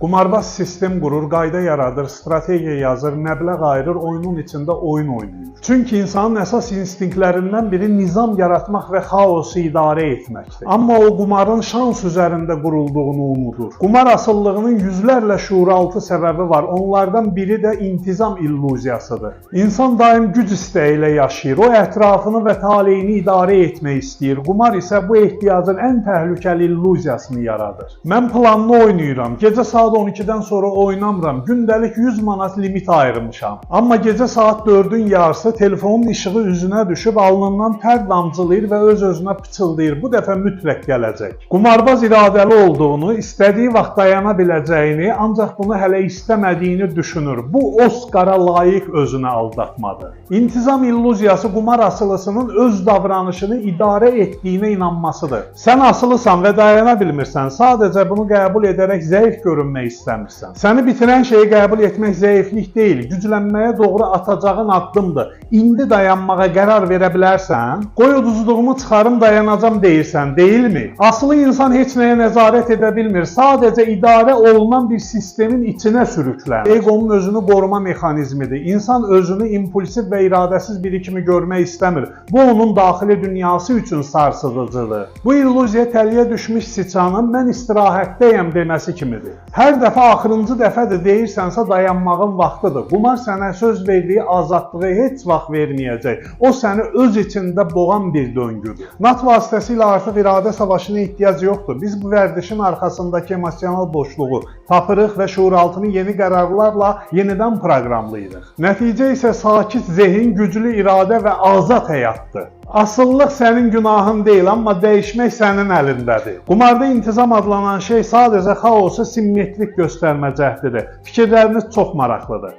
Qumarbaz sistem qurur, qayda yaradır, strategiya yazır, məbləğ ayırır, oyunun içində oyun oynayır. Çünki insanın əsas instinktlərindən biri nizam yaratmaq və xaosu idarə etməkdir. Amma o qumarın şans üzərində qurulduğunu unudur. Qumar asıllığının yüzlərlə şuuraltı səbəbi var. Onlardan biri də intizam illüziyasıdır. İnsan daim güc istəyi ilə yaşayır. O ətrafını və taleyini idarə etmək istəyir. Qumar isə bu ehtiyacın ən təhlükəli illüziyasını yaradır. Mən planlı oynayıram. Gecə saat 12-dən sonra oynamıram. Gündəlik 100 manat limit ayırmışam. Amma gecə saat 4-ün yarısı telefonun işığı üzünə düşüb alnından tər damcılayır və öz-özünə pıçıldayır. Bu dəfə mütləq gələcək. Qumarbaz iradəli olduğunu, istədiyi vaxt dayana biləcəyini, ancaq bunu hələ istəmədiyini düşünür. Bu Oscara layiq özünü aldatmadır. İntizam illüziyası qumar asılısının öz davranışını idarə etdiyinə inanmasıdır. Sən asılısan və dayana bilmirsən, sadəcə bunu qəbul edərək zəif görünmək istəmirsən. Səni bitirən şeyi qəbul etmək zəiflik deyil, güclənməyə doğru atacağın addımdır. İndi dayanmağa qərar verə bilərsən, qoy uduzduğumu çıxarım dayanacam deyirsən, deyilmi? Asılı insan heç nəyə nəzarət edə bilmir, sadəcə idarə olunan bir sistemin içinə sürüklənir. Egonun özünü qoruma mexanizmidir. İnsan özünü impulsiv və iradəsiz biri kimi görmək istəmir. Bu onun daxili dünyası üçün sarsıdıcıdır. Bu illüziya təliyə düşmüş siçanın mən istirahətdəyəm deməsi kimidir. Hər dəfə axırıncı dəfədir deyirsənsə dayanmağın vaxtıdır. Qumar sənə söz verdiyi azadlığı heç vaxt verməyəcək. O səni öz içində boğan bir döngüdür. Nat vasitəsilə artıq iradə savaşına ehtiyac yoxdur. Biz bu vərdişin arxasındakı emosional boşluğu tapırıq və şuuraltını yeni qərarlarla yenidən proqramlayırıq. Nəticə isə sakit zehin, güclü iradə və azad həyatdır. Asıllıq sənin günahın deyil, amma dəyişmək sənin əlindədir. Qumarda intizam adlanan şey sadəcə xaosu simmetrik göstərmə cəhdidir. Fikirləriniz çox maraqlıdır.